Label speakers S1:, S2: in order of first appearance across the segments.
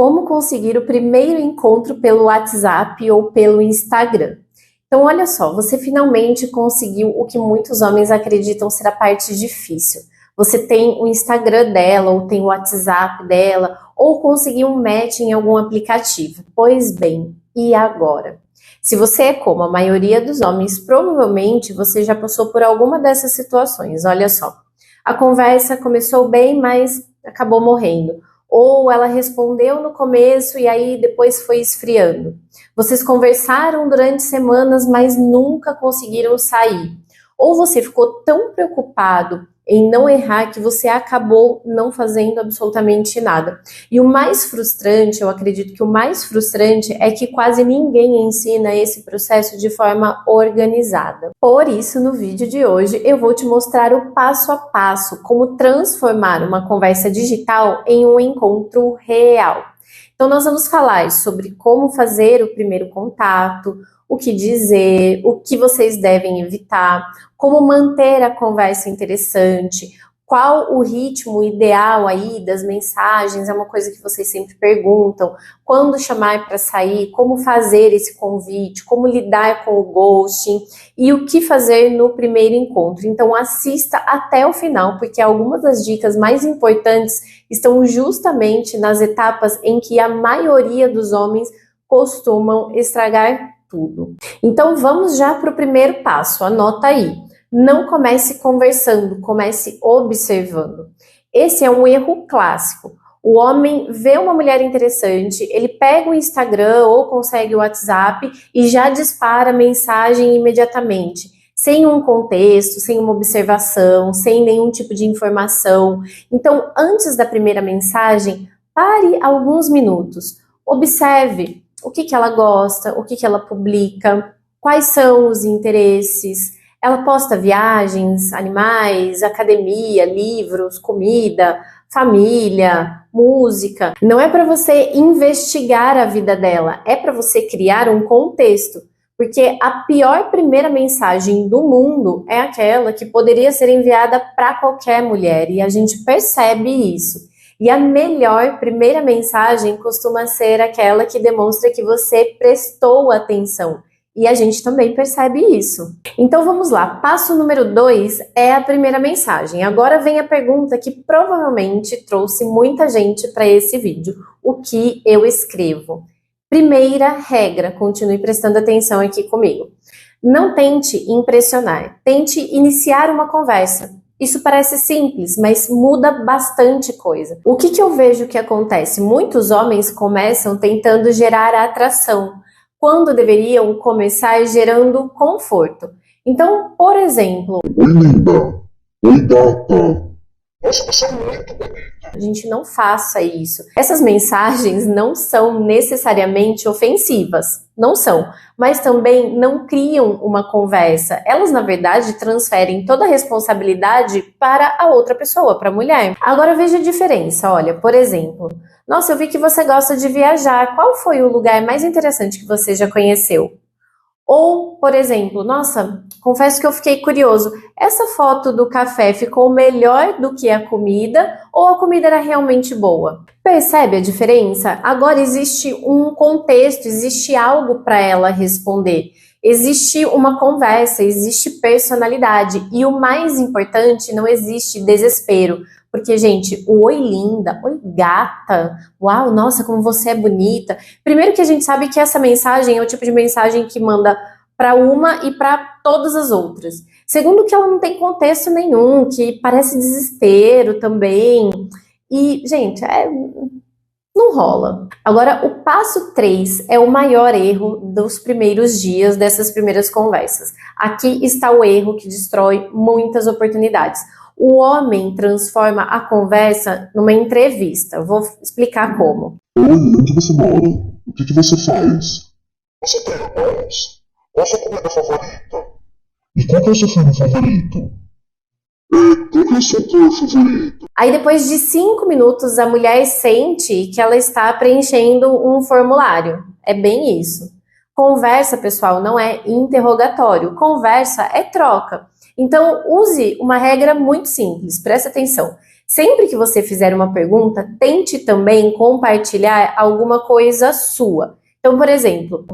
S1: Como conseguir o primeiro encontro pelo WhatsApp ou pelo Instagram. Então, olha só, você finalmente conseguiu o que muitos homens acreditam ser a parte difícil. Você tem o Instagram dela, ou tem o WhatsApp dela, ou conseguiu um match em algum aplicativo. Pois bem, e agora? Se você é como a maioria dos homens, provavelmente você já passou por alguma dessas situações. Olha só, a conversa começou bem, mas acabou morrendo. Ou ela respondeu no começo e aí depois foi esfriando. Vocês conversaram durante semanas, mas nunca conseguiram sair. Ou você ficou tão preocupado em não errar que você acabou não fazendo absolutamente nada. E o mais frustrante, eu acredito que o mais frustrante é que quase ninguém ensina esse processo de forma organizada. Por isso, no vídeo de hoje, eu vou te mostrar o passo a passo, como transformar uma conversa digital em um encontro real. Então, nós vamos falar sobre como fazer o primeiro contato, o que dizer, o que vocês devem evitar, como manter a conversa interessante, qual o ritmo ideal aí das mensagens, é uma coisa que vocês sempre perguntam, quando chamar para sair, como fazer esse convite, como lidar com o ghosting e o que fazer no primeiro encontro. Então assista até o final, porque algumas das dicas mais importantes estão justamente nas etapas em que a maioria dos homens costumam estragar tudo. Então vamos já para o primeiro passo, anota aí. Não comece conversando, comece observando. Esse é um erro clássico. O homem vê uma mulher interessante, ele pega o Instagram ou consegue o WhatsApp e já dispara a mensagem imediatamente, sem um contexto, sem uma observação, sem nenhum tipo de informação. Então, antes da primeira mensagem, pare alguns minutos, observe o que ela gosta, o que ela publica, quais são os interesses. Ela posta viagens, animais, academia, livros, comida, família, música. Não é para você investigar a vida dela, é para você criar um contexto. Porque a pior primeira mensagem do mundo é aquela que poderia ser enviada para qualquer mulher, e a gente percebe isso. E a melhor primeira mensagem costuma ser aquela que demonstra que você prestou atenção. E a gente também percebe isso. Então vamos lá, passo número 2 é a primeira mensagem. Agora vem a pergunta que provavelmente trouxe muita gente para esse vídeo. O que eu escrevo? Primeira regra, continue prestando atenção aqui comigo. Não tente impressionar, tente iniciar uma conversa. Isso parece simples, mas muda bastante coisa. O que eu vejo que acontece? Muitos homens começam tentando gerar atração, quando deveriam começar gerando conforto. Então, por exemplo...
S2: Oi, linda. Oi, gata. Nossa, você é muito bonita.
S1: A gente não faça isso. Essas mensagens não são necessariamente ofensivas, não são, mas também não criam uma conversa. Elas, na verdade, transferem toda a responsabilidade para a outra pessoa, para a mulher. Agora veja a diferença, olha, por exemplo, nossa, eu vi que você gosta de viajar, qual foi o lugar mais interessante que você já conheceu? Ou, por exemplo, nossa, confesso que eu fiquei curioso, essa foto do café ficou melhor do que a comida ou a comida era realmente boa? Percebe a diferença? Agora existe um contexto, existe algo para ela responder. Existe uma conversa, existe personalidade e o mais importante, não existe desespero. Porque, gente, o oi linda, oi gata, uau, nossa, como você é bonita. Primeiro que a gente sabe que essa mensagem é o tipo de mensagem que manda para uma e para todas as outras. Segundo que ela não tem contexto nenhum, que parece desespero também. E, gente, não rola. Agora, o passo 3 é o maior erro dos primeiros dias dessas primeiras conversas. Aqui está o erro que destrói muitas oportunidades. O homem transforma a conversa numa entrevista. Vou explicar como.
S2: Oi, onde você mora? O que você faz? Você tem irmãos? Qual a sua comida favorita? E qual que é o seu filme favorito? Qual que é o seu ator favorito?
S1: Aí depois de 5 minutos a mulher sente que ela está preenchendo um formulário. É bem isso. Conversa, pessoal, não é interrogatório. Conversa é troca. Então use uma regra muito simples, presta atenção. Sempre que você fizer uma pergunta, tente também compartilhar alguma coisa sua. Então, por exemplo,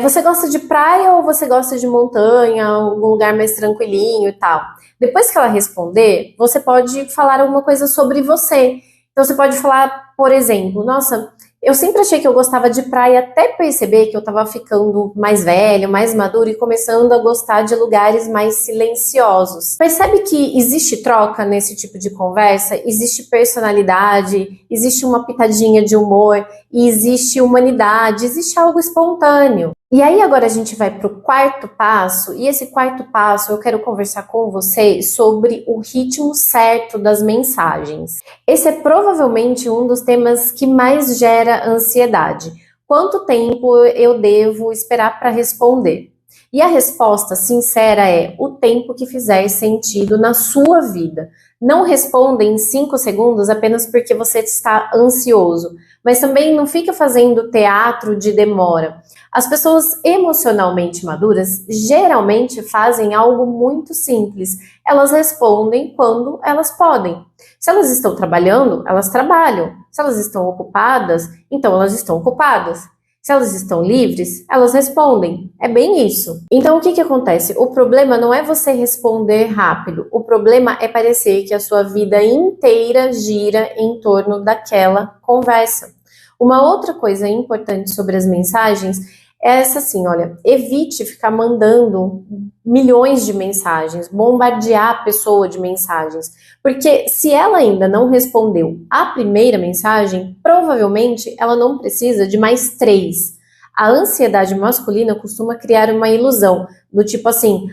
S1: você gosta de praia ou você gosta de montanha, algum lugar mais tranquilinho e tal? Depois que ela responder, você pode falar alguma coisa sobre você. Então, você pode falar, por exemplo, nossa, eu sempre achei que eu gostava de praia até perceber que eu estava ficando mais velho, mais maduro e começando a gostar de lugares mais silenciosos. Percebe que existe troca nesse tipo de conversa? Existe personalidade, existe uma pitadinha de humor, e existe humanidade, existe algo espontâneo. E aí agora a gente vai para o quarto passo, e esse quarto passo eu quero conversar com você sobre o ritmo certo das mensagens. Esse é provavelmente um dos temas que mais gera ansiedade. Quanto tempo eu devo esperar para responder? E a resposta sincera é o tempo que fizer sentido na sua vida. Não responda em 5 segundos apenas porque você está ansioso, mas também não fica fazendo teatro de demora. As pessoas emocionalmente maduras geralmente fazem algo muito simples. Elas respondem quando elas podem. Se elas estão trabalhando, elas trabalham. Se elas estão ocupadas, então elas estão ocupadas. Se elas estão livres, elas respondem. É bem isso. Então, o que acontece? O problema não é você responder rápido. O problema é parecer que a sua vida inteira gira em torno daquela conversa. Uma outra coisa importante sobre as mensagens é essa assim, olha, evite ficar mandando milhões de mensagens, bombardear a pessoa de mensagens, porque se ela ainda não respondeu a primeira mensagem, provavelmente ela não precisa de mais 3. A ansiedade masculina costuma criar uma ilusão, do tipo assim,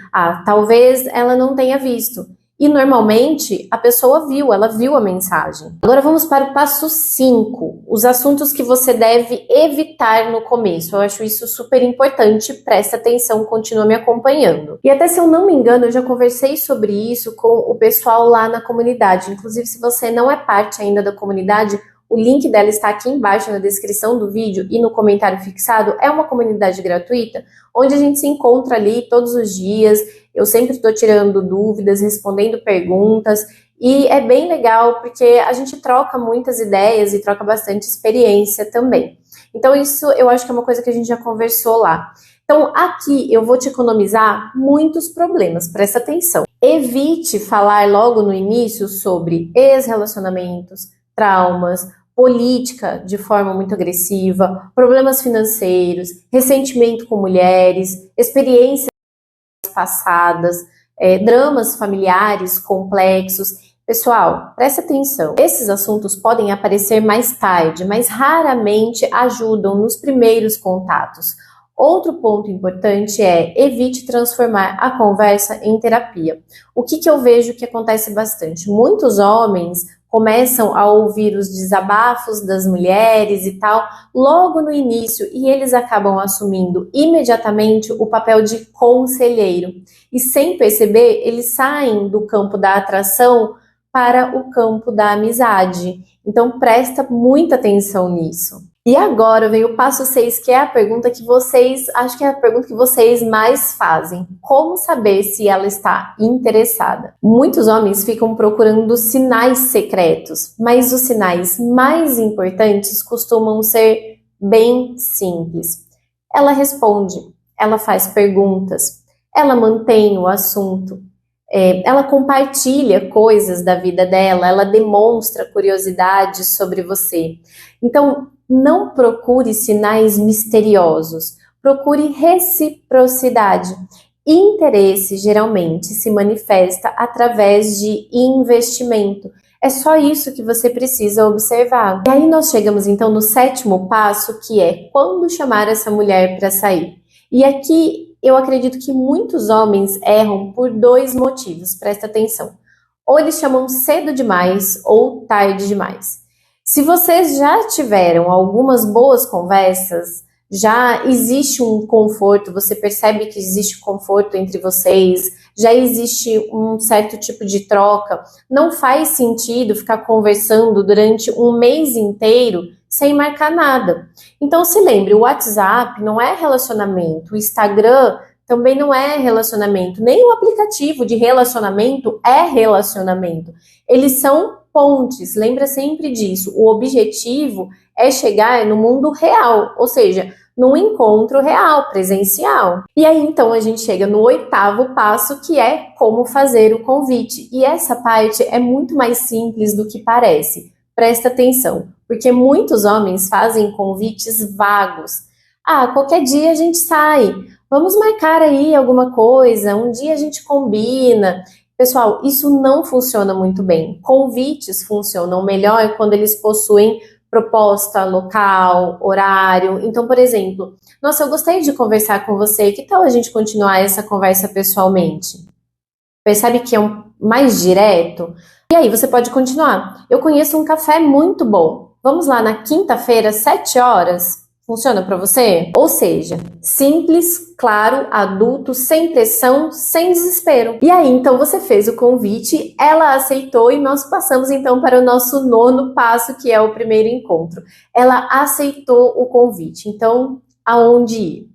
S1: talvez ela não tenha visto. E normalmente a pessoa viu, ela viu a mensagem. Agora vamos para o passo 5, os assuntos que você deve evitar no começo. Eu acho isso super importante, presta atenção, continua me acompanhando. E até se eu não me engano, eu já conversei sobre isso com o pessoal lá na comunidade. Inclusive, se você não é parte ainda da comunidade, o link dela está aqui embaixo na descrição do vídeo e no comentário fixado. É uma comunidade gratuita, onde a gente se encontra ali todos os dias. Eu sempre estou tirando dúvidas, respondendo perguntas, e é bem legal porque a gente troca muitas ideias e troca bastante experiência também. Então isso eu acho que é uma coisa que a gente já conversou lá. Então aqui eu vou te economizar muitos problemas, presta atenção. Evite falar logo no início sobre ex-relacionamentos, traumas, política de forma muito agressiva, problemas financeiros, ressentimento com mulheres, experiências passadas, dramas familiares complexos. Pessoal, presta atenção. Esses assuntos podem aparecer mais tarde, mas raramente ajudam nos primeiros contatos. Outro ponto importante é evite transformar a conversa em terapia. O que eu vejo que acontece bastante? Muitos homens começam a ouvir os desabafos das mulheres e tal, logo no início, e eles acabam assumindo imediatamente o papel de conselheiro. E sem perceber, eles saem do campo da atração para o campo da amizade. Então presta muita atenção nisso. E agora vem o passo 6, que é a pergunta que acho que é a pergunta que vocês mais fazem. Como saber se ela está interessada? Muitos homens ficam procurando sinais secretos, mas os sinais mais importantes costumam ser bem simples. Ela responde, ela faz perguntas, ela mantém o assunto, ela compartilha coisas da vida dela, ela demonstra curiosidade sobre você. Então, não procure sinais misteriosos, procure reciprocidade. Interesse geralmente se manifesta através de investimento. É só isso que você precisa observar. E aí nós chegamos então no 7º passo, que é quando chamar essa mulher para sair. E aqui eu acredito que muitos homens erram por 2 motivos, presta atenção. Ou eles chamam cedo demais ou tarde demais. Se vocês já tiveram algumas boas conversas, já existe um conforto, você percebe que existe conforto entre vocês, já existe um certo tipo de troca, não faz sentido ficar conversando durante um mês inteiro sem marcar nada. Então se lembre, o WhatsApp não é relacionamento, o Instagram também não é relacionamento, nem o aplicativo de relacionamento é relacionamento. Eles são pontes, lembra sempre disso. O objetivo é chegar no mundo real, ou seja, num encontro real, presencial. E aí, então, a gente chega no 8º passo, que é como fazer o convite. E essa parte é muito mais simples do que parece. Presta atenção, porque muitos homens fazem convites vagos. Ah, qualquer dia a gente sai. Vamos marcar aí alguma coisa, um dia a gente combina. Pessoal, isso não funciona muito bem. Convites funcionam melhor quando eles possuem proposta, local, horário. Então, por exemplo, nossa, eu gostei de conversar com você, que tal a gente continuar essa conversa pessoalmente? Percebe que é mais direto? E aí, você pode continuar. Eu conheço um café muito bom. Vamos lá na quinta-feira, 7 horas? Funciona para você? Ou seja, simples, claro, adulto, sem pressão, sem desespero. E aí, então, você fez o convite, ela aceitou e nós passamos, então, para o nosso 9º passo, que é o primeiro encontro. Ela aceitou o convite. Então, aonde ir?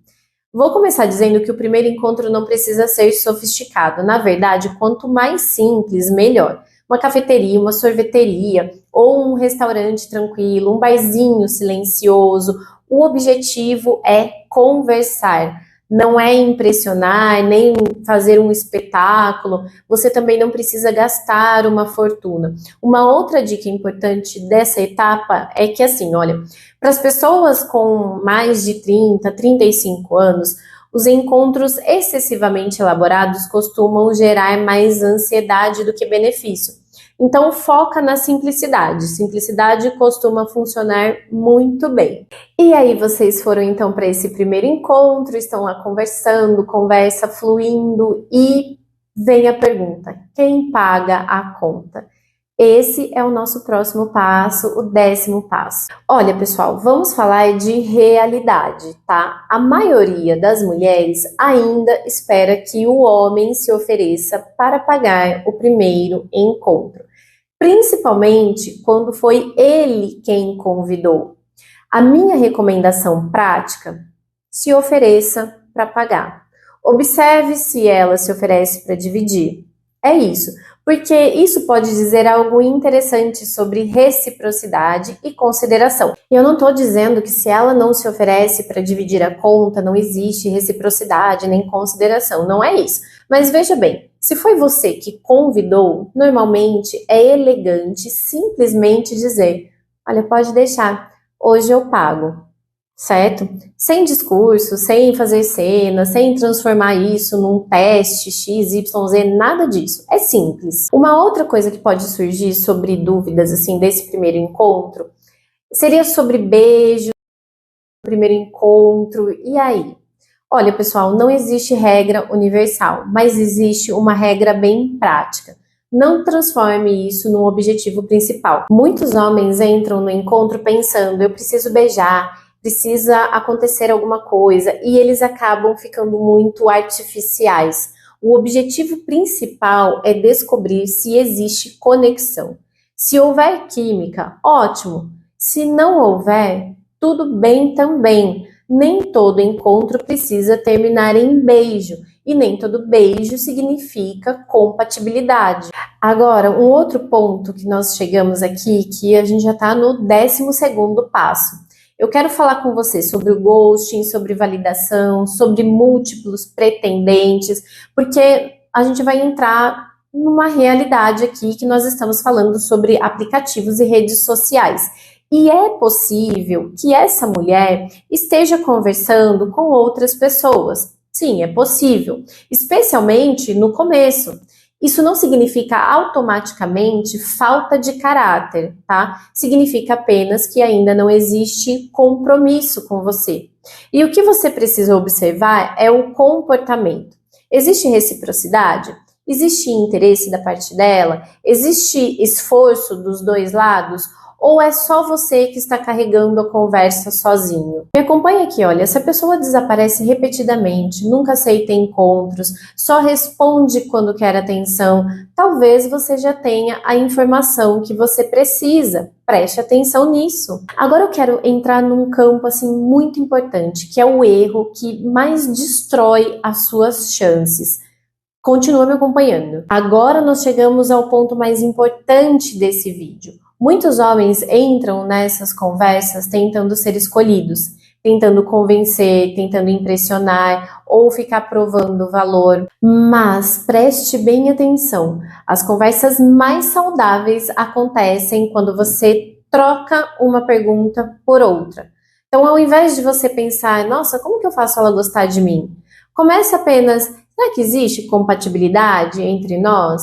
S1: Vou começar dizendo que o primeiro encontro não precisa ser sofisticado. Na verdade, quanto mais simples, melhor. Uma cafeteria, uma sorveteria, ou um restaurante tranquilo, um barzinho silencioso. O objetivo é conversar, não é impressionar, nem fazer um espetáculo. Você também não precisa gastar uma fortuna. Uma outra dica importante dessa etapa é que, assim, olha, para as pessoas com mais de 30, 35 anos, os encontros excessivamente elaborados costumam gerar mais ansiedade do que benefício. Então, foca na simplicidade. Simplicidade costuma funcionar muito bem. E aí, vocês foram então para esse primeiro encontro, estão lá conversando, conversa fluindo e vem a pergunta: quem paga a conta? Esse é o nosso próximo passo, o 10º passo. Olha, pessoal, vamos falar de realidade, tá? A maioria das mulheres ainda espera que o homem se ofereça para pagar o primeiro encontro, principalmente quando foi ele quem convidou. A minha recomendação prática: se ofereça para pagar. Observe se ela se oferece para dividir. É isso, porque isso pode dizer algo interessante sobre reciprocidade e consideração. E eu não estou dizendo que se ela não se oferece para dividir a conta, não existe reciprocidade nem consideração, não é isso. Mas veja bem, se foi você que convidou, normalmente é elegante simplesmente dizer: olha, pode deixar, hoje eu pago. Certo? Sem discurso, sem fazer cena, sem transformar isso num teste X, Y, Z, nada disso. É simples. Uma outra coisa que pode surgir sobre dúvidas, assim, desse primeiro encontro, seria sobre beijo, primeiro encontro, e aí? Olha, pessoal, não existe regra universal, mas existe uma regra bem prática. Não transforme isso num objetivo principal. Muitos homens entram no encontro pensando: eu preciso beijar, precisa acontecer alguma coisa, e eles acabam ficando muito artificiais. O objetivo principal é descobrir se existe conexão. Se houver química, ótimo. Se não houver, tudo bem também. Nem todo encontro precisa terminar em beijo, e nem todo beijo significa compatibilidade. Agora, um outro ponto que nós chegamos aqui, que a gente já está no 12º passo. Eu quero falar com você sobre o ghosting, sobre validação, sobre múltiplos pretendentes, porque a gente vai entrar numa realidade aqui que nós estamos falando sobre aplicativos e redes sociais. E é possível que essa mulher esteja conversando com outras pessoas. Sim, é possível, especialmente no começo. Isso não significa automaticamente falta de caráter, tá? Significa apenas que ainda não existe compromisso com você. E o que você precisa observar é o comportamento. Existe reciprocidade? Existe interesse da parte dela? Existe esforço dos dois lados? Ou é só você que está carregando a conversa sozinho? Me acompanha aqui, olha, se a pessoa desaparece repetidamente, nunca aceita encontros, só responde quando quer atenção, talvez você já tenha a informação que você precisa. Preste atenção nisso. Agora eu quero entrar num campo assim muito importante, que é o erro que mais destrói as suas chances. Continua me acompanhando. Agora nós chegamos ao ponto mais importante desse vídeo. Muitos homens entram nessas conversas tentando ser escolhidos, tentando convencer, tentando impressionar ou ficar provando valor. Mas preste bem atenção, as conversas mais saudáveis acontecem quando você troca uma pergunta por outra. Então, ao invés de você pensar, nossa, como que eu faço ela gostar de mim? Comece apenas, será que existe compatibilidade entre nós?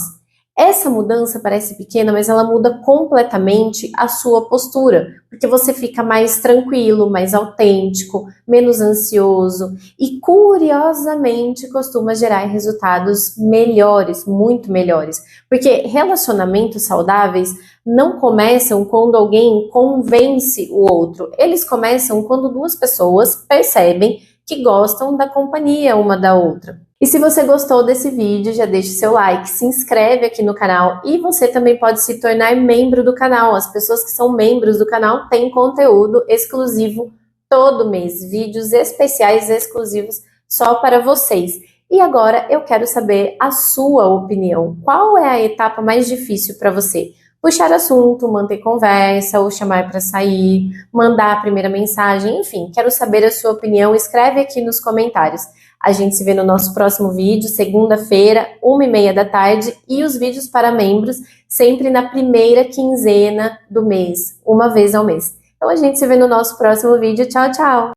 S1: Essa mudança parece pequena, mas ela muda completamente a sua postura, porque você fica mais tranquilo, mais autêntico, menos ansioso e, curiosamente, costuma gerar resultados melhores, muito melhores. Porque relacionamentos saudáveis não começam quando alguém convence o outro, eles começam quando duas pessoas percebem que gostam da companhia uma da outra. E se você gostou desse vídeo, já deixa o seu like, se inscreve aqui no canal e você também pode se tornar membro do canal. As pessoas que são membros do canal têm conteúdo exclusivo todo mês, vídeos especiais exclusivos só para vocês. E agora eu quero saber a sua opinião. Qual é a etapa mais difícil para você? Puxar assunto, manter conversa, ou chamar para sair, mandar a primeira mensagem, enfim, quero saber a sua opinião, escreve aqui nos comentários. A gente se vê no nosso próximo vídeo, segunda-feira, 1h30 da tarde, e os vídeos para membros sempre na primeira quinzena do mês, uma vez ao mês. Então a gente se vê no nosso próximo vídeo. Tchau, tchau!